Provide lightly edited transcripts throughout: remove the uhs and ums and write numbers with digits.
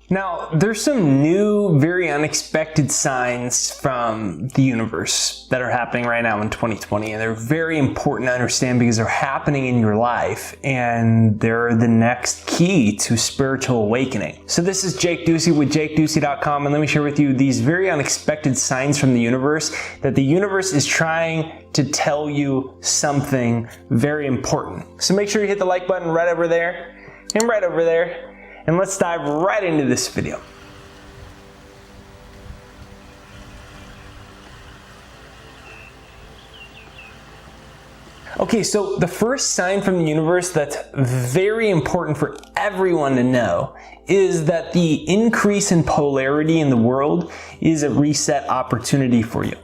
Now, there's some new, very unexpected signs from the universe that are happening right now in 2020, and they're very important to understand because they're happening in your life, and they're the next key to spiritual awakening. So this is Jake Ducey with JakeDucey.com, and let me share with you these very unexpected signs from the universe that the universe is trying to tell you something very important. So make sure you hit the like button right over there and right over there. And let's dive right into this video. Okay, so the first sign from the universe that's very important for everyone to know is that the increase in polarity in the world is a reset opportunity for you.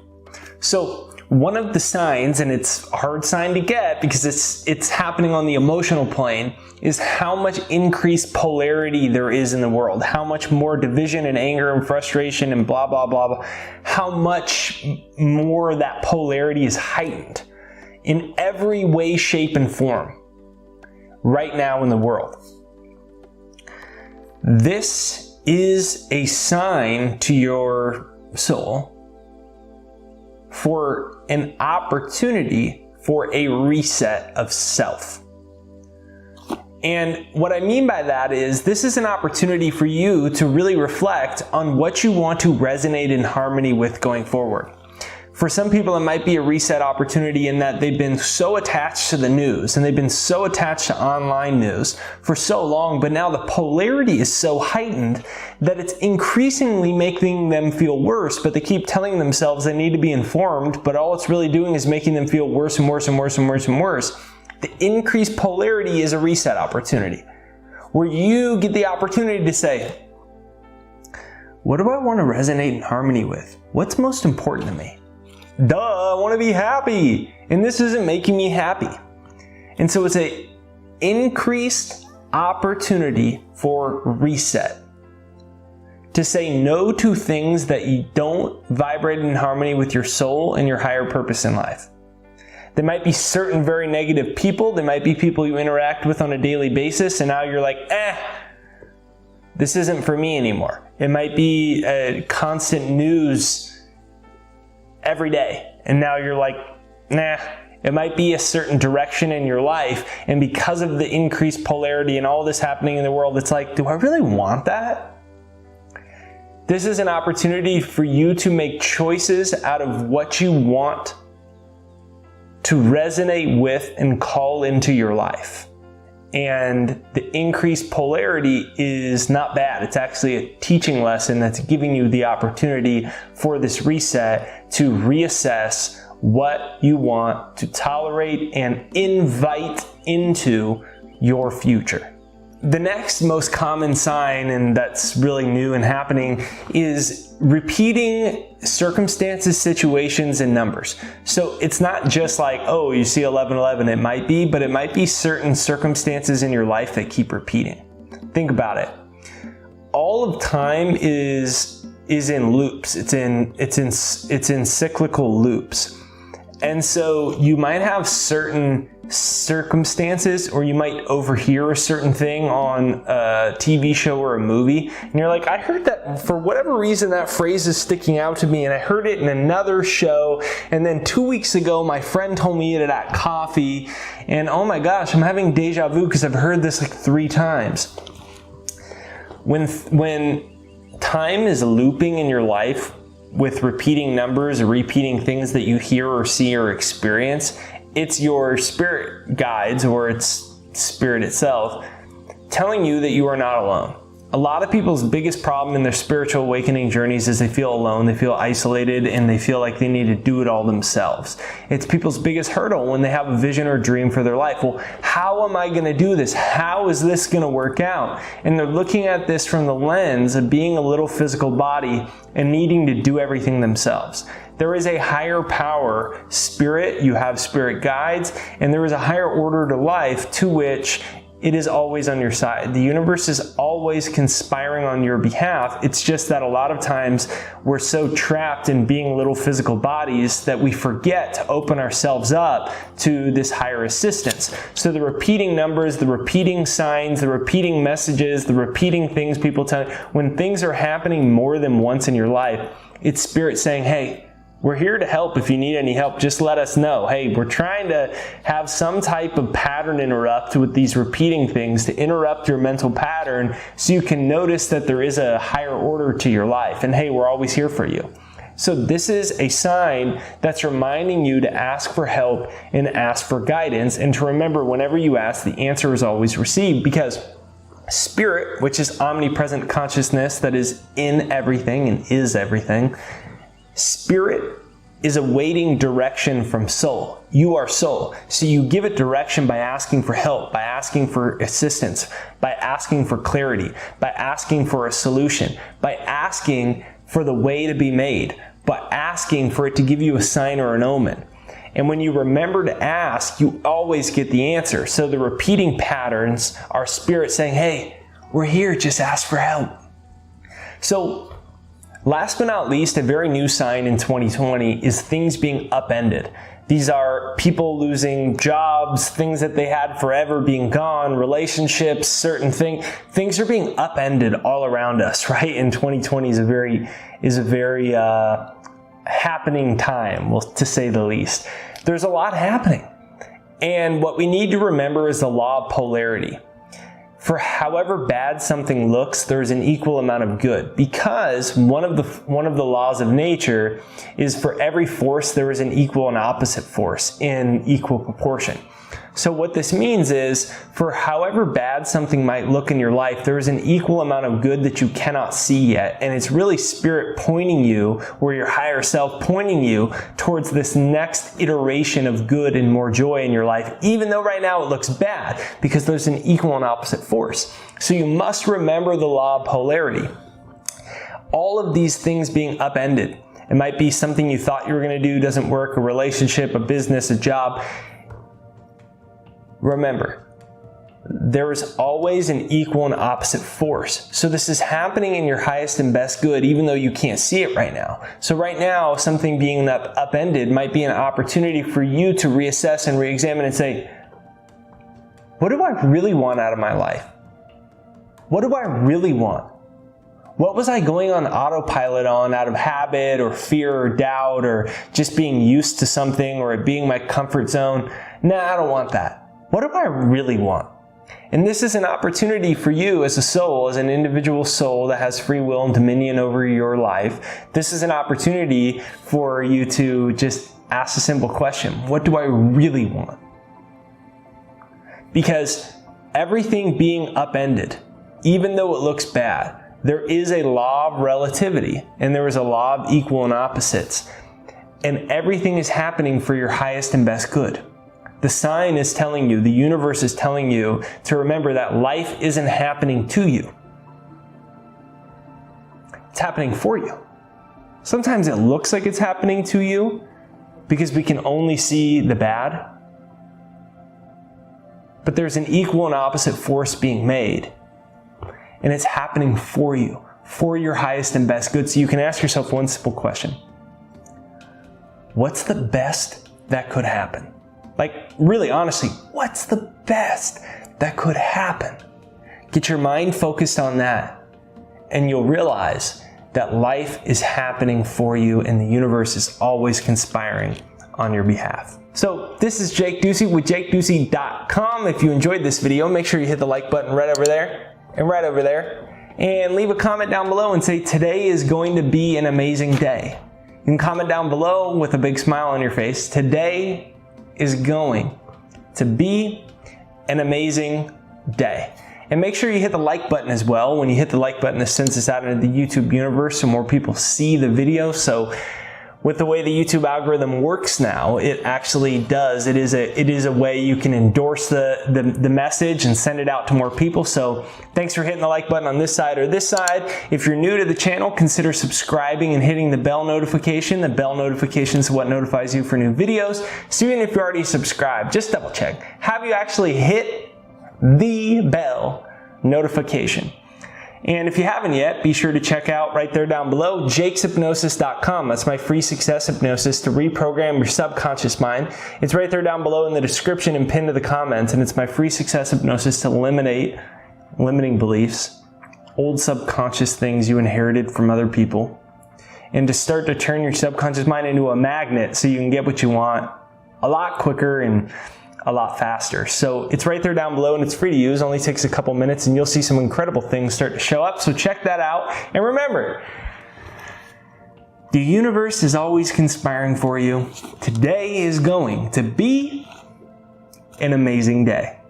So one of the signs, and it's a hard sign to get because it's happening on the emotional plane, is how much increased polarity there is in the world. How much more division and anger and frustration and blah, blah, blah, blah. How much more that polarity is heightened in every way, shape, and form right now in the world. This is a sign to your soul for an opportunity for a reset of self. And what I mean by that is this is an opportunity for you to really reflect on what you want to resonate in harmony with going forward. For some people, it might be a reset opportunity in that they've been so attached to the news and they've been so attached to online news for so long, but now the polarity is so heightened that it's increasingly making them feel worse, but they keep telling themselves they need to be informed, but all it's really doing is making them feel worse and worse and worse and worse and worse. The increased polarity is a reset opportunity where you get the opportunity to say, what do I want to resonate in harmony with? What's most important to me? Duh, I want to be happy, and this isn't making me happy. And so it's an increased opportunity for reset. To say no to things that you don't vibrate in harmony with your soul and your higher purpose in life. There might be certain very negative people. There might be people you interact with on a daily basis, and now you're like, this isn't for me anymore. It might be constant news every day, and now you're like, nah. It might be a certain direction in your life, and because of the increased polarity and all this happening in the world, it's like, do I really want that? This is an opportunity for you to make choices out of what you want to resonate with and call into your life. And the increased polarity is not bad. It's actually a teaching lesson that's giving you the opportunity for this reset to reassess what you want to tolerate and invite into your future. The next most common sign, and that's really new and happening, is repeating circumstances, situations, and numbers. So it's not just like, oh, you see 1111, it might be, but it might be certain circumstances in your life that keep repeating. Think about it. All of time is in loops. It's in cyclical loops. And so you might have certain circumstances, or you might overhear a certain thing on a TV show or a movie, and you're like, I heard that, for whatever reason that phrase is sticking out to me, and I heard it in another show, and then 2 weeks ago my friend told me it at coffee, and oh my gosh, I'm having deja vu because I've heard this like 3 times. When time is looping in your life with repeating numbers or repeating things that you hear or see or experience, it's your spirit guides, or it's spirit itself, telling you that you are not alone. A lot of people's biggest problem in their spiritual awakening journeys is they feel alone, they feel isolated, and they feel like they need to do it all themselves. It's people's biggest hurdle when they have a vision or dream for their life. Well, how am I going to do this? How is this going to work out? And they're looking at this from the lens of being a little physical body and needing to do everything themselves. There is a higher power, spirit, you have spirit guides, and there is a higher order to life to which it is always on your side. The universe is always conspiring on your behalf. It's just that a lot of times we're so trapped in being little physical bodies that we forget to open ourselves up to this higher assistance. So the repeating numbers, the repeating signs, the repeating messages, the repeating things people tell you, when things are happening more than once in your life, it's Spirit saying, hey, we're here to help. If you need any help, just let us know. Hey, we're trying to have some type of pattern interrupt with these repeating things to interrupt your mental pattern so you can notice that there is a higher order to your life. And hey, we're always here for you. So this is a sign that's reminding you to ask for help and ask for guidance, and to remember whenever you ask, the answer is always received, because Spirit, which is omnipresent consciousness that is in everything and is everything, Spirit is awaiting direction from soul. You are soul. So you give it direction by asking for help, by asking for assistance, by asking for clarity, by asking for a solution, by asking for the way to be made, by asking for it to give you a sign or an omen. And when you remember to ask, you always get the answer. So the repeating patterns are Spirit saying, hey, we're here, just ask for help. So last but not least, a very new sign in 2020 is things being upended. These are people losing jobs, things that they had forever being gone, relationships, certain things. Things are being upended all around us, right? And 2020 is a very happening time, well, to say the least. There's a lot happening. And what we need to remember is the law of polarity. For however bad something looks, there's an equal amount of good, because one of the laws of nature is for every force there is an equal and opposite force in equal proportion. So what this means is, for however bad something might look in your life, there is an equal amount of good that you cannot see yet. And it's really Spirit pointing you, or your higher self pointing you towards this next iteration of good and more joy in your life, even though right now it looks bad, because there's an equal and opposite force. So you must remember the law of polarity. All of these things being upended. It might be something you thought you were going to do doesn't work, a relationship, a business, a job. Remember, there is always an equal and opposite force. So this is happening in your highest and best good, even though you can't see it right now. So right now, something being upended might be an opportunity for you to reassess and re-examine and say, what do I really want out of my life? What do I really want? What was I going on autopilot on out of habit or fear or doubt or just being used to something or it being my comfort zone? Nah, I don't want that. What do I really want? And this is an opportunity for you as a soul, as an individual soul that has free will and dominion over your life. This is an opportunity for you to just ask a simple question. What do I really want? Because everything being upended, even though it looks bad, there is a law of relativity, and there is a law of equal and opposites. And everything is happening for your highest and best good. The sign is telling you, the universe is telling you to remember that life isn't happening to you. It's happening for you. Sometimes it looks like it's happening to you because we can only see the bad. But there's an equal and opposite force being made. And it's happening for you, for your highest and best good. So you can ask yourself one simple question. What's the best that could happen? Like, really, honestly, what's the best that could happen? Get your mind focused on that, and you'll realize that life is happening for you and the universe is always conspiring on your behalf. So this is Jake Ducey with JakeDucey.com. If you enjoyed this video, make sure you hit the like button right over there and right over there, and leave a comment down below and say, today is going to be an amazing day. You can comment down below with a big smile on your face. Today is going to be an amazing day. And make sure you hit the like button as well. When you hit the like button, it sends us out into the YouTube universe so more people see the video. So with the way the YouTube algorithm works now, it actually does. It is a way you can endorse the message and send it out to more people. So thanks for hitting the like button on this side or this side. If you're new to the channel, consider subscribing and hitting the bell notification. The bell notification is what notifies you for new videos. So even if you're already subscribed, just double check. Have you actually hit the bell notification. And if you haven't yet, be sure to check out right there down below, jakeshypnosis.com. That's my free success hypnosis to reprogram your subconscious mind. It's right there down below in the description and pinned to the comments. And it's my free success hypnosis to eliminate limiting beliefs, old subconscious things you inherited from other people, and to start to turn your subconscious mind into a magnet so you can get what you want a lot quicker and a lot faster. So it's right there down below and it's free to use. It only takes a couple minutes and you'll see some incredible things start to show up. So check that out. And remember, the universe is always conspiring for you. Today is going to be an amazing day.